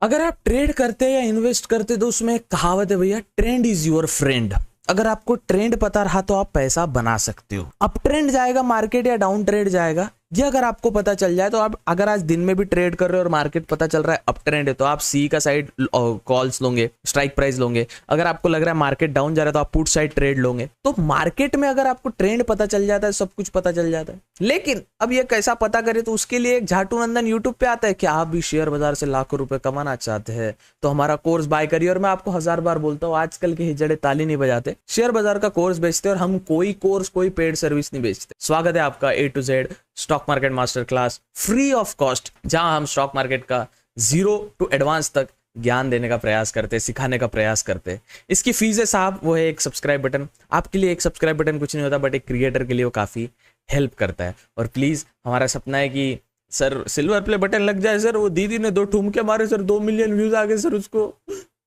अगर आप ट्रेड करते हैं या इन्वेस्ट करते तो उसमें एक कहावत है भैया, ट्रेंड इज योर फ्रेंड। अगर आपको ट्रेंड पता रहा तो आप पैसा बना सकते हो। अप ट्रेंड जाएगा मार्केट या डाउन ट्रेंड जाएगा, ये अगर आपको पता चल जाए तो आप अगर आज दिन में भी ट्रेड कर रहे हो और मार्केट पता चल रहा है अप ट्रेंड है तो आप सी का साइड कॉल्स लोगे, स्ट्राइक प्राइस लोगे। अगर आपको लग रहा है मार्केट डाउन जा रहा है तो आप पुट साइड ट्रेड लोगे। तो मार्केट में अगर आपको ट्रेंड पता चल जाता है, सब कुछ पता चल जाता है। लेकिन अब ये कैसा पता करे, तो उसके लिए एक झाटू नंदन यूट्यूब पे आता है कि आप भी शेयर बाजार से लाखों रुपए कमाना चाहते हैं तो हमारा कोर्स बाय करिए। और मैं आपको 1000 बार बोलता हूँ, आजकल के हिजड़े ताली नहीं बजाते, शेयर बाजार का कोर्स बेचते और हम कोई कोर्स कोई पेड सर्विस नहीं बेचते। स्वागत है आपका A to Z stock market master class free of cost, जहां हम स्टॉक मार्केट का 0 to एडवांस तक ज्ञान देने का प्रयास करते हैं, सिखाने का प्रयास करते हैं। इसकी फीस है साहब, वो है एक सब्सक्राइब बटन। आपके लिए एक सब्सक्राइब बटन कुछ नहीं होता, बट एक क्रिएटर के लिए वो काफी हेल्प करता है। और प्लीज हमारा सपना है कि सर सिल्वर प्ले बटन लग जाए सर। वो दीदी ने 2 ठुमके मारे सर, 2 मिलियन व्यूज आ गए सर उसको।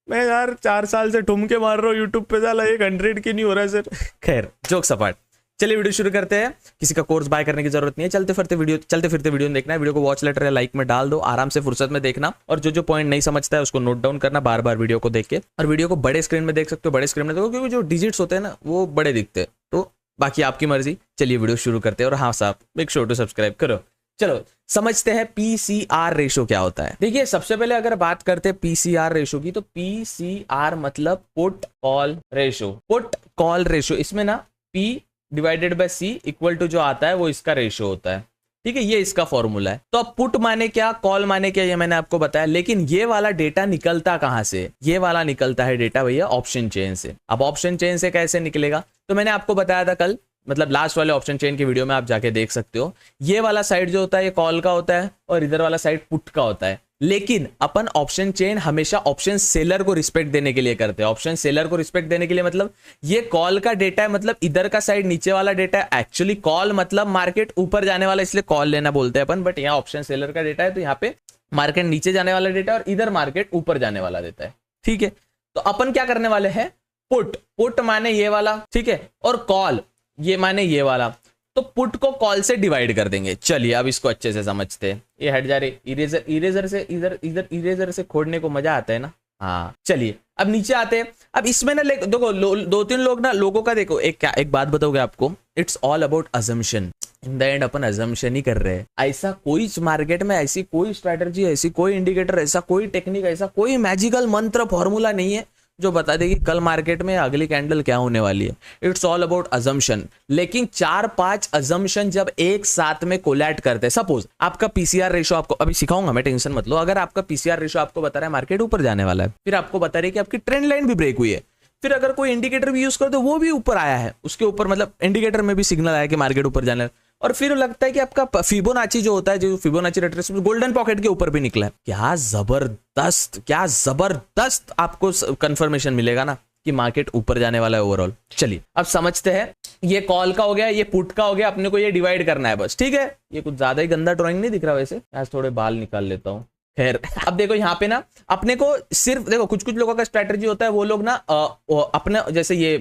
मैं यार 4 साल से ठुमके मार रहा हूँ यूट्यूब पे, साला 100 की नहीं हो रहा है सर। खैर जोक सपाट, चलिए वीडियो शुरू करते हैं। किसी का कोर्स बाय करने की जरूरत नहीं है, चलते फिरते वीडियो देखना है। वीडियो को वॉच लेटर या लाइक में डाल दो, आराम से फुर्सत में देखना। और जो पॉइंट नहीं समझता है उसको नोट डाउन करना बार बार वीडियो को देख के। और वीडियो को बड़े स्क्रीन में देख सकते हो, बड़े स्क्रीन में देखो क्योंकि जो डिजिट्स होते हैं ना वो बड़े दिखते हैं। तो बाकी आपकी मर्जी, चलिए वीडियो शुरू करते हैं। और हाँ साहब, मेक श्योर टू सब्सक्राइब करो। चलो समझते हैं PCR रेशो क्या होता है। देखिए सबसे पहले अगर बात करते हैं PCR रेशो की, तो PCR मतलब put call ratio. Put call ratio, इसमें ना P divided by C equal to जो आता है वो इसका रेशो होता है। ठीक है, ये इसका फॉर्मूला है। तो अब पुट माने क्या, कॉल माने क्या, ये मैंने आपको बताया। लेकिन ये वाला डेटा निकलता कहां से? ये वाला निकलता है डेटा भैया ऑप्शन चेन से। अब ऑप्शन चेन से कैसे निकलेगा, तो मैंने आपको बताया था कल, मतलब लास्ट वाले ऑप्शन चेन की वीडियो में आप जाके देख सकते हो। ये वाला साइड जो होता है ये कॉल का होता है और इधर वाला साइड पुट का होता है। लेकिन अपन ऑप्शन चेन हमेशा ऑप्शन सेलर को रिस्पेक्ट देने के लिए करते हैं। ऑप्शन सेलर को रिस्पेक्ट देने के लिए मतलब ये कॉल का डेटा है, मतलब इधर का साइड नीचे वाला डेटा है। एक्चुअली कॉल मतलब मार्केट ऊपर जाने वाला, इसलिए कॉल लेना बोलते हैं अपन, बट यहाँ ऑप्शन सेलर का डेटा है तो यहाँ पे मार्केट नीचे जाने वाला डेटा है और इधर मार्केट ऊपर जाने वाला देता है। ठीक है, तो अपन क्या करने वाले हैं, पुट। पुट माने ये वाला, ठीक है, और कॉल ये माने ये वाला। तो पुट को कॉल से डिवाइड कर देंगे। चलिए अब इसको अच्छे से समझते हैं। ये हट जा रही, इरेजर से इधर इरेजर से खोड़ने को मजा आता है ना। हाँ चलिए अब नीचे आते हैं। अब इसमें ना देखो 2-3 लोग ना, लोगों का देखो एक बात बताओगे आपको, it's all about assumption. In the end अपन अजम्पशन ही कर रहे हैं। ऐसा कोई मार्केट में ऐसी कोई स्ट्रैटेजी, ऐसी कोई इंडिकेटर, ऐसा कोई टेक्निक, ऐसा कोई मैजिकल मंत्र फॉर्मूला नहीं है जो बता देगी कल मार्केट में अगली कैंडल क्या होने वाली है। It's all about assumption. लेकिन 4-5 अजम्पशन जब एक साथ में कोलैट करते हैं, सपोज आपका PCR रेशो, आपको अभी सिखाऊंगा मैं, टेंशन मत लो। अगर आपका PCR रेशो आपको बता रहा है मार्केट ऊपर जाने वाला है, फिर आपको बता रही है कि आपकी ट्रेंड लाइन भी ब्रेक हुई है, फिर अगर कोई इंडिकेटर भी यूज करते वो भी ऊपर आया है, उसके ऊपर मतलब इंडिकेटर में भी सिग्नल आया कि मार्केट ऊपर जाने, और फिर लगता है कि आपका फिबोनाची जो होता है, जो फिबोनाची रेट्रेसमेंट गोल्डन पॉकेट के ऊपर भी निकला है, क्या जबरदस्त आपको कंफर्मेशन मिलेगा ना कि मार्केट ऊपर जाने वाला है ओवरऑल। चलिए अब समझते हैं। ये कॉल का हो गया, ये पुट का हो गया, अपने को ये डिवाइड करना है बस। ठीक है, ये कुछ ज्यादा ही गंदा ड्राइंग नहीं दिख रहा वैसे, आज थोड़े बाल निकाल लेता हूँ। खैर अब देखो यहाँ पे ना अपने को सिर्फ देखो कुछ लोगों का स्ट्रैटेजी होता है, वो लोग ना अपने जैसे ये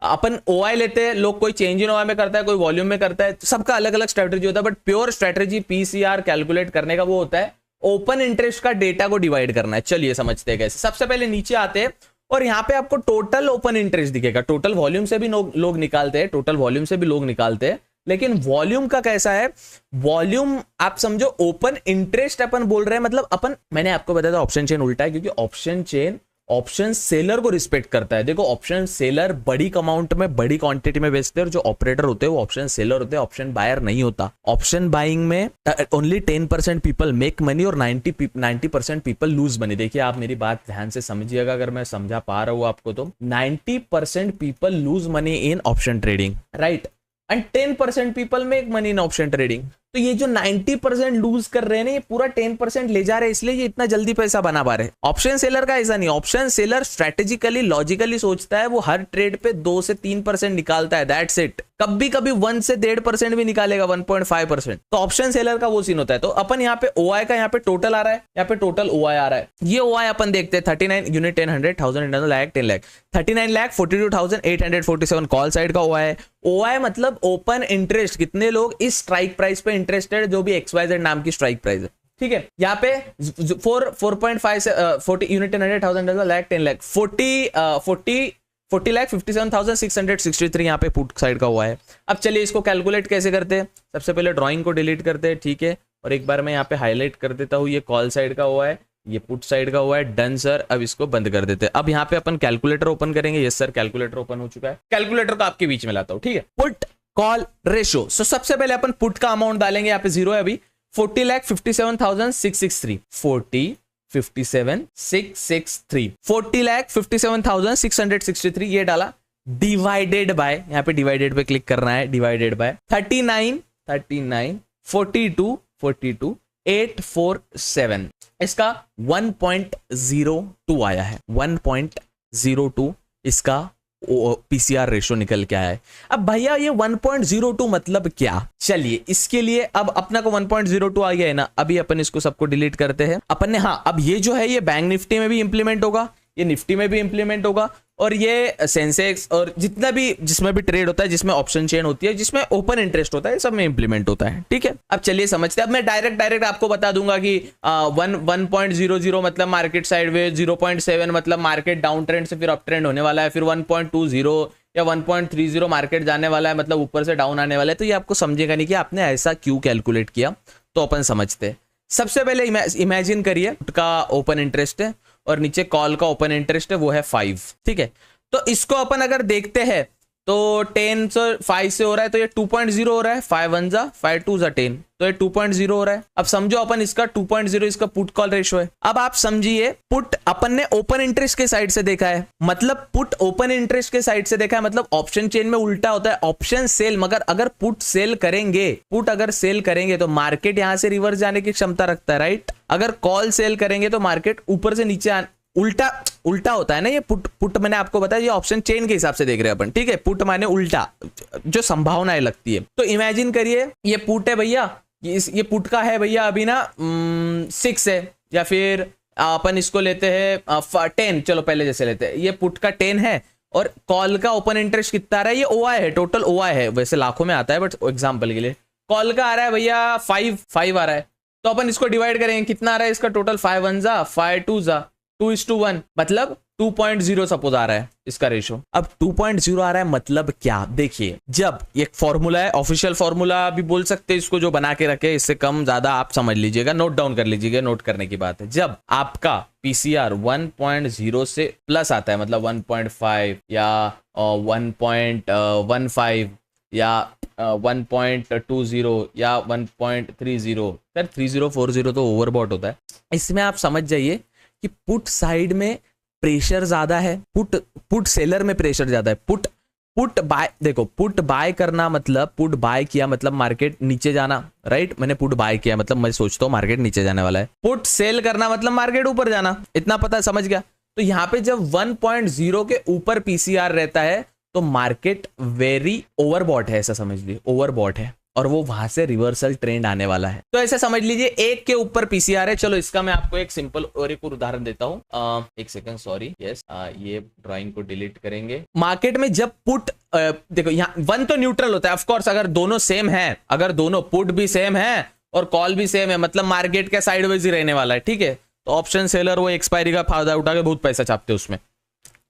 अपन OI लेते हैं, लोग कोई चेंज इन OI में करता है, कोई वॉल्यूम में करता है, सबका अलग अलग स्ट्रैटेजी होता है। But pure strategy PCR calculate करने का वो होता है ओपन इंटरेस्ट का डेटा को डिवाइड करना है। चलिए समझते हैं कैसे। सबसे पहले नीचे आते हैं और यहाँ पे आपको टोटल ओपन इंटरेस्ट दिखेगा। टोटल वॉल्यूम से भी लोग निकालते हैं, टोटल वॉल्यूम से भी लोग निकालते हैं, लेकिन वॉल्यूम का कैसा है, वॉल्यूम आप समझो ओपन इंटरेस्ट अपन बोल रहे हैं, मतलब अपन, मैंने आपको बताया था ऑप्शन चेन उल्टा है, क्योंकि ऑप्शन चेन ऑप्शन सेलर को रिस्पेक्ट करता है। देखो ऑप्शन सेलर बड़ी अमाउंट में, बड़ी क्वांटिटी में बेचते हैं, और जो ऑपरेटर होते हैं वो ऑप्शन सेलर होते हैं, ऑप्शन बायर नहीं होता। ऑप्शन बाइंग में ओनली 10% पीपल मेक मनी और 90% पीपल लूज मनी। देखिए आप मेरी बात ध्यान से समझिएगा, अगर मैं समझा पा रहा हूं आपको, तो 90% people lose money in option trading, right, and 10% people make money in option trading. तो ये जो 90% लूज कर रहे हैं ना, ये पूरा 10% ले जा रहे हैं, इसलिए ये इतना जल्दी पैसा बना पा रहे हैं। ऑप्शन सेलर का ऐसा नहीं। ऑप्शन सेलर स्ट्रेटेजिकली लॉजिकली सोचता है, वो हर ट्रेड पे 2 से 3% निकालता है, दैट्स इट। कभी कभी 1 से 1.5% भी निकालेगा, 1.5%। तो ऑप्शन सेलर का वो सीन होता है। तो अपन यहाँ पे OI का यहाँ पे टोटल आ रहा है, यहाँ पे टोटल OI आ रहा है। ये OI अपन देखते हैं 39 unit 10 100 1000 lakh 10 lakh 39,42,847 call side का OI है। OI मतलब ओपन इंटरेस्ट, कितने लोग इस स्ट्राइक प्राइस पे इंटरेस्टेड, जो भी XYZ नाम की स्ट्राइक प्राइस है। ठीक है। यहाँ पे 4.5 40 यूनिट 100,000 लाख 10 लाख 40 लाख 57,663 यहाँ पे पुट साइड का हुआ है। अब चलिए इसको कैलकुलेट कैसे करते हैं। सबसे पहले ड्राइंग को डिलीट करते हैं, ठीक है, और एक बार मैं यहाँ पे हाईलाइट कर देता हूँ, ये कॉल साइड का हुआ है, ये पुट साइड का हुआ है, डन सर। अब इसको बंद कर देते हैं। अब यहाँ पे अपन कैलकुलेटर ओपन करेंगे। यस सर, कैलकुलेटर ओपन हो चुका है। कैलकुलेटर को आपके बीच में लाता हूँ, ठीक है। Put call ratio. सो सबसे पहले अपन पुट का अमाउंट डालेंगे, यहाँ पे 0 है अभी, 40,57,663 40,57,663 ये डाला, डिवाइडेड बाय, यहाँ पे डिवाइडेड पे क्लिक करना है, डिवाइडेड बाय 39 42 847 इसका 1.02 आया है, 1.02 इसका पीसीआर रेशो निकल के आया है। अब भैया ये 1.02 मतलब क्या, चलिए इसके लिए अब अपना को 1.02 आ गया है ना, अभी अपन इसको सबको डिलीट करते हैं अपन ने। हाँ, अब ये जो है ये बैंक निफ्टी में भी इंप्लीमेंट होगा, ये निफ्टी में भी इंप्लीमेंट होगा, और ये सेंसेक्स और जितना भी जिसमें भी ट्रेड होता है, जिसमें ऑप्शन चेन होती है, जिसमें ओपन इंटरेस्ट होता है, सब में इंप्लीमेंट होता है, ठीक है। अब चलिए समझते हैं। अब मैं डायरेक्ट आपको बता दूंगा कि 1.00 मतलब मार्केट साइडवेज, 0.7 मतलब मार्केट डाउन ट्रेंड से फिर अप ट्रेंड होने वाला है, फिर 1.20 या 1.30 मार्केट जाने वाला है, मतलब ऊपर से डाउन आने वाला है। तो ये आपको समझेगा नहीं कि आपने ऐसा क्यों कैलकुलेट किया, तो अपन समझते हैं। सबसे पहले इमेजिन करिए पुट का ओपन इंटरेस्ट है और नीचे कॉल का ओपन इंटरेस्ट है, वो है 5, ठीक है। तो इसको अपन अगर देखते हैं तो 10 से 5 से हो रहा है, तो ये 2.0 हो रहा है, 5 1 जा 5 2 जा 10, तो ये 2.0 हो रहा है। अब समझो अपन इसका 2.0 इसका पुट कॉल रेशो है। अब आप समझिए पुट अपन ने ओपन इंटरेस्ट के साइड से देखा है, मतलब पुट ओपन इंटरेस्ट के साइड से देखा है, मतलब ऑप्शन चेन में उल्टा होता है, ऑप्शन सेल। मगर अगर पुट सेल करेंगे, पुट अगर सेल करेंगे तो मार्केट यहां से रिवर्स जाने की क्षमता रखता है, राइट। अगर कॉल सेल करेंगे तो मार्केट ऊपर से नीचे उल्टा होता है ना। ये पुट मैंने आपको बताया, ये ऑप्शन चेन के हिसाब से देख रहे हैं अपन, ठीक है। पुट माने उल्टा, जो संभावनाएं लगती है। तो इमेजिन करिए ये पुट है भैया, ये पुट का है भैया अभी ना 6 है, या फिर अपन इसको लेते हैं 10, चलो पहले जैसे लेते हैं, ये पुट का 10 है और कॉल का ओपन इंटरेस्ट कितना आ रहा है, ये OI है, टोटल OI है, वैसे लाखों में आता है बट एग्जाम्पल के लिए कॉल का आ रहा है भैया 5 आ रहा है। तो अपन इसको डिवाइड करेंगे, कितना आ रहा है इसका टोटल, 5 1 जा 5 2 जा 2:1, मतलब 2.0 सपोज आ रहा है इसका रेशो। अब 2.0 आ रहा है मतलब क्या, देखिए जब एक फॉर्मूला है, ऑफिशियल फॉर्मूला भी बोल सकते हैं इसको, जो बना के रखे, इससे कम ज्यादा आप समझ लीजिएगा, नोट डाउन कर लीजिएगा, नोट करने की बात है। जब आपका पीसीआर 1.0 से प्लस आता है, मतलब 1.5 या 1.15 या 1.20 या 1.30, सर 3040 तो ओवरबॉट होता है। इसमें आप समझ जाइए कि पुट साइड में प्रेशर ज्यादा है, पुट सेलर में प्रेशर ज्यादा है। पुट बाय, देखो पुट बाय करना मतलब, पुट बाय किया मतलब मार्केट नीचे जाना, राइट। मैंने पुट बाय किया मतलब मैं सोचता हूँ मार्केट नीचे जाने वाला है। पुट सेल करना मतलब मार्केट ऊपर जाना, इतना पता समझ गया। तो यहाँ पे जब 1.0 के ऊपर पीसीआर रहता है तो मार्केट वेरी ओवरबॉट है, ऐसा समझ लीजिए, ओवरबॉट है, और वो वहां से रिवर्सल ट्रेंड आने वाला है। तो ऐसा समझ लीजिए 1 के ऊपर पीसीआर है। चलो इसका मैं आपको एक सिंपल और एक उदाहरण देता हूं, एक सेकंड, सॉरी, यस, ये ड्राइंग को डिलीट करेंगे। मार्केट में जब पुट देखो यहाँ 1 तो न्यूट्रल होता है, ऑफ कोर्स अगर दोनों सेम है, अगर दोनों पुट भी सेम है और कॉल भी सेम है, मतलब मार्केट का साइडवेज ही रहने वाला है, ठीक है। तो ऑप्शन सेलर वो एक्सपायरी का फायदा उठा के बहुत पैसा छापते हैं उसमें।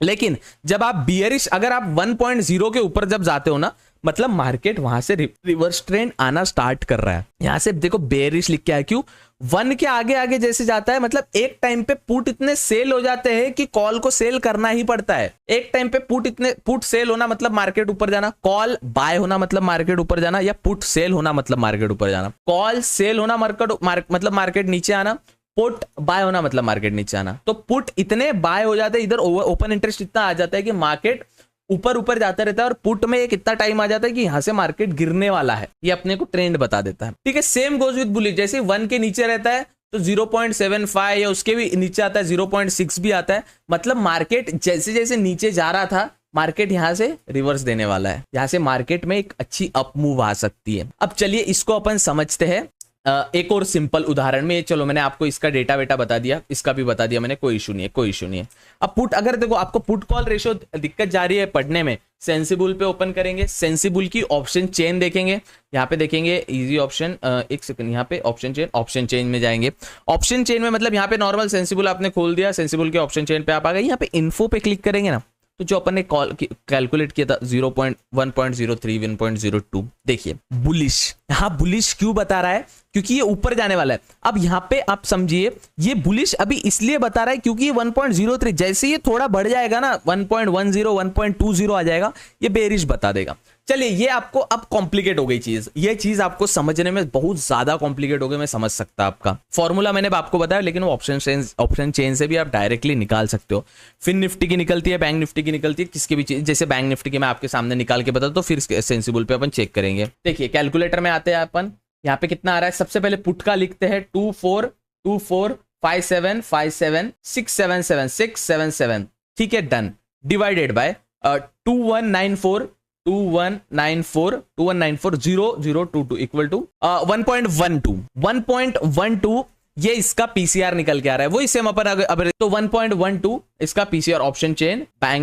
लेकिन जब आप बियरिश, अगर आप 1.0 के ऊपर जब जाते हो ना, मतलब मार्केट वहां से रिवर्स ट्रेंड आना स्टार्ट कर रहा है। यहां से देखो बेयरिश लिख के आया, क्यों 1 के आगे आगे जैसे जाता है, मतलब एक टाइम पे पुट इतने सेल हो जाते हैं कि कॉल को सेल करना ही पड़ता है। एक टाइम पे पुट सेल होना मतलब मार्केट ऊपर जाना, कॉल बाय होना मतलब मार्केट ऊपर जाना, या पुट सेल होना मतलब मार्केट ऊपर जाना। कॉल सेल होना मतलब मार्केट नीचे आना, पुट बाय होना मतलब मार्केट नीचे आना। तो पुट इतने बाय हो जाते हैं, इधर ओपन इंटरेस्ट इतना आ जाता है कि मार्केट ऊपर जाता रहता है, और पुट में एक इतना टाइम आ जाता है कि यहां से मार्केट गिरने वाला है, ये अपने को ट्रेंड बता देता है, ठीक है। सेम गोज विद बुलिश, जैसे 1 के नीचे रहता है तो 0.75 या उसके भी नीचे आता है, 0.6 भी आता है, मतलब मार्केट जैसे जैसे नीचे जा रहा था, मार्केट यहां से रिवर्स देने वाला है, यहां से मार्केट में एक अच्छी अप मूव आ सकती है। अब चलिए इसको अपन समझते हैं एक और सिंपल उदाहरण में, चलो मैंने आपको इसका डेटा वेटा बता दिया, इसका भी बता दिया मैंने, कोई इशू नहीं है, कोई इशू नहीं है। अब पुट, अगर देखो आपको पुट कॉल रेशियो दिक्कत जा रही है पढ़ने में, सेंसिबल पे ओपन करेंगे, सेंसिबल की ऑप्शन चेन देखेंगे, यहाँ पे देखेंगे इजी ऑप्शन, एक सेकंड, यहाँ पे ऑप्शन चेन में जाएंगे। ऑप्शन चेन में मतलब यहाँ पे नॉर्मल सेंसिबल आपने खोल दिया, सेंसिबल के ऑप्शन चेन पे आप आ गए, यहाँ पे इन्फो पे क्लिक करेंगे ना, तो जो अपन ने कैलकुलेट किया था 1.03 1.02, देखिए बुलिश, यहाँ बुलिश क्यों बता रहा है, क्योंकि ये ऊपर जाने वाला है। अब यहाँ पे आप समझिए, ये बुलिश अभी इसलिए बता रहा है क्योंकि ये 1.03, जैसे ये थोड़ा बढ़ जाएगा ना 1.10 1.20 आ जाएगा, ये बेरिश बता देगा। चलिए, ये आपको अब कॉम्प्लिकेट हो गई चीज, ये चीज आपको समझने में बहुत ज्यादा कॉम्प्लिकेट हो गई, मैं समझ सकता आपका फॉर्मूला मैंने आपको बताया, लेकिन वो ऑप्शन चेन से भी आप डायरेक्टली निकाल सकते हो। फिर निफ्टी की निकलती है, बैंक निफ्टी की निकलती है, किसकी भी चीज, जैसे बैंक निफ्टी की मैं आपके सामने निकाल के बता, तो फिर सेंसिबल पे अपन चेक करेंगे। देखिए कैलकुलेटर में आते हैं अपन, यहाँ पे कितना आ रहा है, सबसे पहले पुट का लिखते हैं 24245757677677, ठीक है, done, divided by 2194 equal to 1.12 ये इसका पीसीआर निकल के आ रहा है, वो इसे हम अपन अब तो 1.12 इसका PCR option chain bank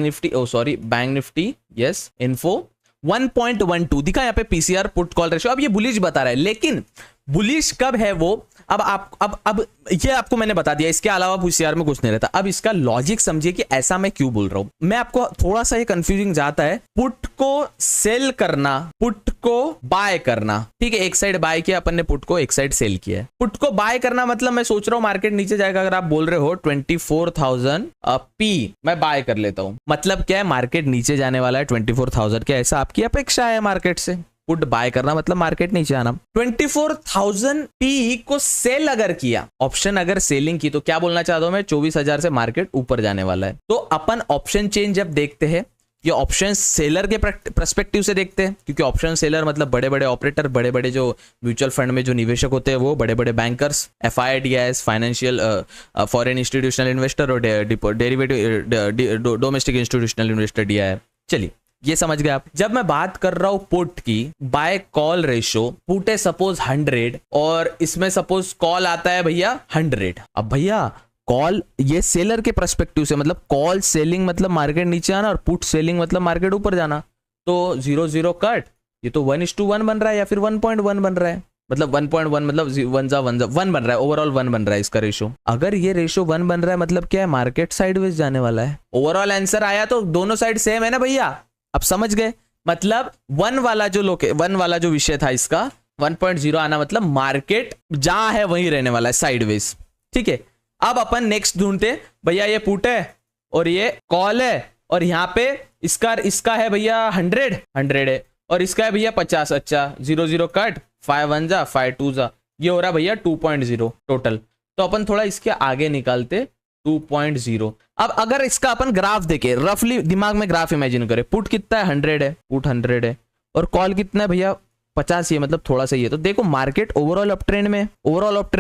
Nifty yes info 1.12 दिखा यहाँ पे पीसीआर पुट कॉल रेशियो। अब ये बुलिश बता रहा है, लेकिन बुलिश कब है वो, अब ये आपको मैंने बता दिया, इसके अलावा पीसीआर में कुछ नहीं रहता। अब इसका लॉजिक समझिए कि ऐसा मैं क्यों बोल रहा हूं, मैं आपको थोड़ा सा ये कंफ्यूजिंग जाता है। पुट को सेल करना, पुट को बाय करना, ठीक है, एक साइड बाय किया अपन ने, पुट को एक साइड सेल किया है। पुट को बाय करना मतलब मैं सोच रहा हूं मार्केट नीचे जाएगा, अगर आप बोल रहे हो 24,000 पी मैं बाय कर लेता हूं, मतलब क्या है, मार्केट नीचे जाने वाला है 24,000 के, ऐसा आपकी अपेक्षा है मार्केट से। पुट बाय करना मतलब मार्केट नीचे आना। 24,000 पी को सेल अगर किया, ऑप्शन अगर सेलिंग की, तो क्या बोलना चाहता हूं मैं, 24,000 से मार्केट ऊपर जाने वाला है। तो अपन ऑप्शन चेंज जब देखते हैं, ये ऑप्शन सेलर के पर्सपेक्टिव से देखते हैं, क्योंकि ऑप्शन सेलर मतलब बड़े बड़े ऑपरेटर, बड़े बड़े जो म्यूचुअल फंड में जो निवेशक होते हैं, वो बड़े बड़े bankers, FIDIs financial foreign institutional investor, और derivative domestic institutional investor DIR। चलिए ये समझ गए आप। जब मैं बात कर रहा हूं पुट की, बाय कॉल रेशो, पुट है सपोज 100 और इसमें सपोज कॉल आता है भैया 100। अब भैया कॉल ये सेलर के पर्सपेक्टिव से, मतलब कॉल सेलिंग मतलब मार्केट नीचे आना, और पुट सेलिंग मतलब मार्केट ऊपर जाना, तो 0 कट, ये तो 1:1 बन रहा है, या फिर 1.1 बन रहा है, मतलब 1.1 मतलब 1 बन रहा है, ओवरऑल 1 बन रहा है इसका रेशो। अगर ये रेशो 1 बन रहा है मतलब क्या है, मार्केट साइडवेज जाने वाला है। ओवरऑल आंसर आया तो दोनों साइड सेम है ना भैया, अब समझ गए, मतलब 1 वाला जो विषय था इसका 1.0 आना मतलब मार्केट जहां है वहीं रहने वाला है, साइडवेज, ठीक है। अब अपन नेक्स्ट ढूंढते, भैया ये पुट है और ये कॉल है, और यहाँ पे इसका है भैया 100 है, और इसका है भैया 50। अच्छा 0 कट, 5 1 जा 5 2 जा, ये हो रहा भैया 2.0 टोटल। तो अपन थोड़ा इसके आगे निकालते 2.0। अब अगर इसका अपन ग्राफ देखे, रफली दिमाग में ग्राफ इमेजिन करें, पुट कितना है 100 है, पुट 100 है, और कॉल कितना है भैया 50 है, मतलब थोड़ा सा ही है। तो देखो मार्केट ओवरऑल अप ट्रेंड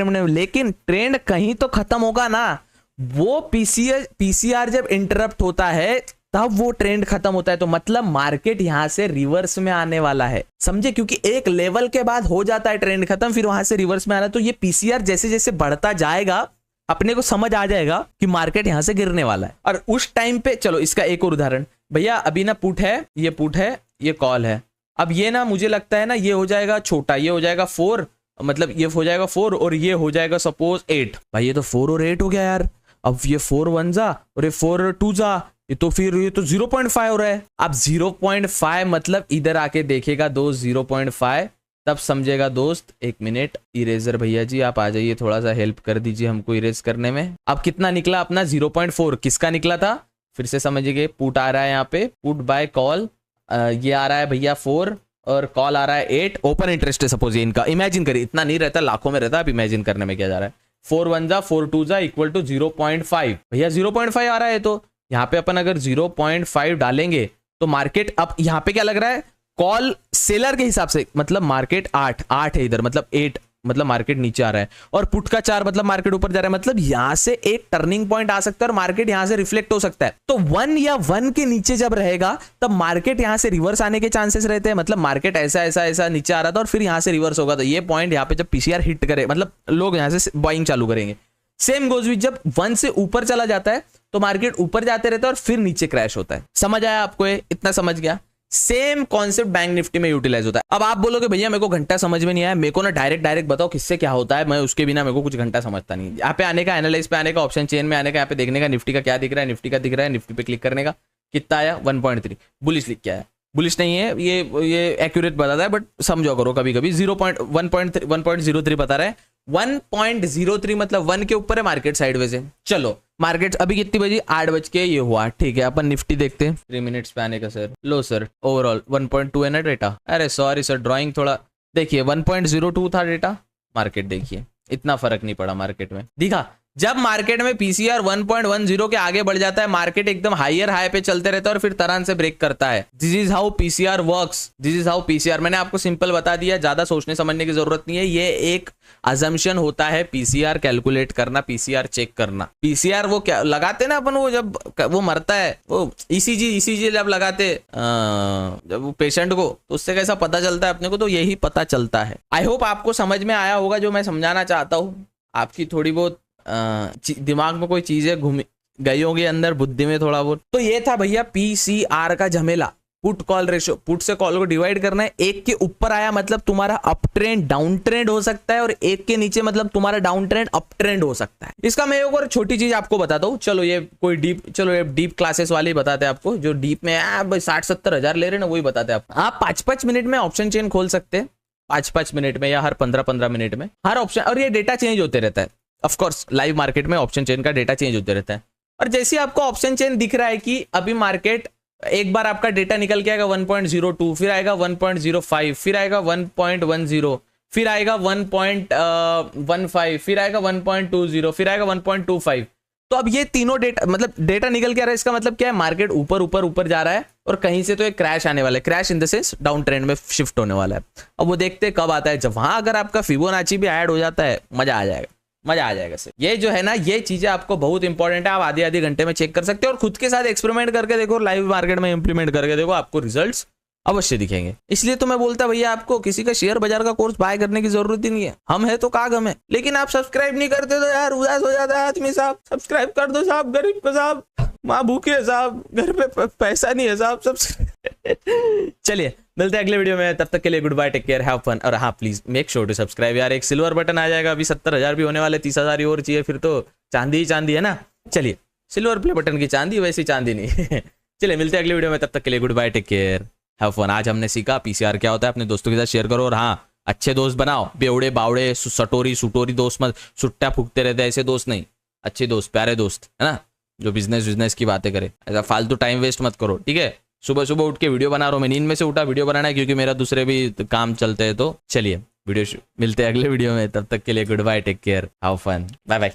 में, लेकिन ट्रेंड कहीं तो खत्म होगा ना। वो पीसीआर जब इंटरप्ट होता है तब वो ट्रेंड खत्म होता है, तो मतलब मार्केट यहां से रिवर्स में आने वाला है, समझे, क्योंकि एक लेवल के बाद हो जाता है ट्रेंड खत्म, फिर वहां से रिवर्स में आना। तो ये पीसीआर जैसे जैसे बढ़ता जाएगा, अपने को समझ आ जाएगा कि मार्केट यहां से गिरने वाला है। और उस टाइम पे चलो इसका एक और उदाहरण, भैया अभी ना पुट है, ये कॉल है। अब ये ना मुझे लगता है ना ये हो जाएगा छोटा, ये हो जाएगा 4, मतलब ये हो जाएगा 4 और ये हो जाएगा सपोज 8। भाई ये तो 4 और 8 हो गया यार। अब ये 4 1 जा और ये 4 2 जा, ये तो फिर ये तो 0.5 हो रहा है। अब 0.5 मतलब इधर आके देखेगा दोस्त 0.5, तब समझेगा दोस्त। एक मिनट, इरेजर भैया जी आप आ जाइए, थोड़ा सा हेल्प कर दीजिए हमको इरेज करने में। अब कितना निकला अपना 0.4, किसका निकला था फिर से समझिए। पुट आ रहा है यहाँ पे, पुट बाय कॉल, ये आ रहा है भैया 4 और कॉल आ रहा है 8। ओपन इंटरेस्ट है सपोज, ये इनका इमेजिन करिए, इतना नहीं रहता, लाखों में रहता है। आप इमेजिन करने में क्या जा रहा है, 4 1 जा 4 2 जा इक्वल टू 0.5। भैया 0.5 आ रहा है, तो यहाँ पे अपन अगर 0.5 डालेंगे तो मार्केट, अब यहाँ पे क्या लग रहा है, कॉल सेलर के हिसाब से मतलब मार्केट 8 है इधर, मतलब 8 मतलब मार्केट नीचे आ रहा है, और पुट का 4 मतलब मार्केट ऊपर जा रहा है। मतलब यहां से एक टर्निंग पॉइंट आ सकता है और मार्केट यहां से रिफ्लेक्ट हो सकता है। तो 1 या 1 के नीचे जब रहेगा तब मार्केट यहां से रिवर्स आने के चांसेस रहते हैं। मतलब मार्केट ऐसा ऐसा ऐसा नीचे आ रहा था और फिर यहां से रिवर्स होगा, तो ये पॉइंट यहां पे जब पीसीआर हिट करे मतलब लोग यहां से बाइंग चालू करेंगे। सेम गोज विद जब 1 से ऊपर चला जाता है तो मार्केट ऊपर जाते रहता है और फिर नीचे क्रैश होता है। समझ आया आपको? इतना समझ गया? सेम कॉन्सेप्ट बैंक निफ्टी में यूटिलाइज होता है। अब आप बोलोगे भैया मेरे को घंटा समझ में नहीं आया, मेरे को ना डायरेक्ट बताओ किससे क्या होता है, मैं उसके बिना मेरे को कुछ घंटा समझता नहीं। यहाँ पे आने का, एनालाइज पे आने का, ऑप्शन चेन में आने का, यहाँ पे देखने का निफ्टी का क्या दिख रहा है, निफ्टी का दिख रहा है, निफ्टी पे क्लिक करने का, कितना आया 1.3 बुलिश लिख के आया। बुलिश नहीं है ये एक्यूरेट बताता है, बट समझो करो कभी कभी 1.03 बता रहा है। 1.03 मतलब 1 के ऊपर है, मार्केट साइडवेज है। चलो मार्केट अभी कितनी बजी? 8 बज के ये हुआ, ठीक है। अपन निफ्टी देखते हैं 3 मिनट्स पे आने का सर। लो सर, ओवरऑल 1.2 है ना डेटा। अरे सॉरी सर, ड्राइंग थोड़ा देखिए 1.02 था डेटा, मार्केट देखिए इतना फर्क नहीं पड़ा मार्केट में। दिखा जब मार्केट में पीसीआर 1.10 के आगे बढ़ जाता है, मार्केट एकदम हायर हाई पे चलते रहता है और फिर तरह से ब्रेक करता है। This is how PCR works, this is how PCR. मैंने आपको सिंपल बता दिया, ज्यादा सोचने समझने की जरूरत नहीं है। ये एक अजम्पशन होता है पीसीआर कैलकुलेट करना, पीसीआर चेक करना। पीसीआर वो क्या लगाते ना अपन, वो जब वो मरता है वो ईसीजी जब लगाते जब वो पेशेंट को, तो उससे कैसा पता चलता है अपने को, तो यही पता चलता है। आई होप आपको समझ में आया होगा जो मैं समझाना चाहता हूँ। आपकी थोड़ी बहुत दिमाग में कोई चीजें घूम गई होगी अंदर, बुद्धि में थोड़ा बहुत। तो ये था भैया पीसीआर का झमेला, पुट कॉल रेशियो। पुट से कॉल को डिवाइड करना है। 1 के ऊपर आया मतलब तुम्हारा अप ट्रेंड डाउन ट्रेंड हो सकता है, और 1 के नीचे मतलब तुम्हारा डाउन ट्रेंड अप ट्रेंड हो सकता है। इसका मैं एक और छोटी चीज आपको बताता हूँ। चलो ये कोई डीप क्लासेस वाले बताते हैं आपको, जो डीप में 60-70 हजार ले रहे ना, वही बताते हैं आप 5-5 मिनट में ऑप्शन चेन खोल सकते हैं, 5-5 मिनट में या हर 15-15 मिनट में हर ऑप्शन। और ये डेटा चेंज होते रहता है। ऑफ कोर्स लाइव मार्केट में ऑप्शन चेन का डेटा चेंज होते रहता है। और जैसे आपको ऑप्शन चेन दिख रहा है कि अभी मार्केट एक बार आपका डेटा निकल के आएगा 1.02, फिर आएगा 1.05, फिर आएगा 1.10, फिर आएगा 1.15, फिर आएगा 1.20, फिर आएगा 1.25। तो अब ये तीनों डेटा मतलब डेटा निकल के आ रहा है, इसका मतलब क्या है? मार्केट ऊपर ऊपर ऊपर जा रहा है और कहीं से तो एक क्रैश आने वाला है। Crash in the sense down trend में शिफ्ट होने वाला है। अब वो देखते हैं कब आता है। जब वहां अगर आपका फिबोनाची भी ऐड हो जाता है, मजा आ जाएगा, मजा आ जाएगा सर। ये जो है ना, ये चीजें आपको बहुत इंपॉर्टेंट है। आप आधे घंटे में चेक कर सकते हो और खुद के साथ एक्सपेरिमेंट करके देखो, लाइव मार्केट में इंप्लीमेंट करके देखो, आपको रिजल्ट्स अवश्य दिखेंगे। इसलिए तो मैं बोलता भैया आपको किसी का शेयर बाजार का कोर्स बाय करने की जरूरत ही नहीं है। हम है तो का गम है, लेकिन आप सब्सक्राइब नहीं करते तो यार उदास हो जाता है आदमी। साहब सब्सक्राइब कर दो साहब, गरीब को साहब, माँ भूखे है साहब, घर पे पैसा नहीं है साहब, चलिए मिलते हैं अगले वीडियो में, तब तक के लिए goodbye, take care, have fun. और हाँ please make sure to subscribe यार। एक सिल्वर बटन आ जाएगा, अभी 70,000 भी होने वाले, 30,000 और चाहिए, फिर तो चांदी ही चांदी है ना। चलिए सिल्वर प्ले बटन की चांदी, वैसी चांदी नहीं। चलिए मिलते हैं अगले वीडियो में, तब तक के लिए goodbye, take care, have fun. आज हमने सीखा पीसीआर क्या होता है, अपने दोस्तों के साथ शेयर करो। और हाँ, अच्छे दोस्त बनाओ, बेवड़े बावड़े सटोरी सुटोरी दोस्त मत, सुट्टा फूकते रहते ऐसे दोस्त नहीं, अच्छे दोस्त, प्यारे दोस्त है ना, जो बिजनेस की बातें करे। ऐसा फालतू टाइम वेस्ट मत करो, ठीक है। सुबह उठ के वीडियो बना रहा हूँ मैं, नींद में से उठा वीडियो बनाना है, क्योंकि मेरा दूसरे भी काम चलते हैं। तो चलिए वीडियो मिलते हैं अगले वीडियो में, तब तक के लिए goodbye, take care, have fun, bye bye.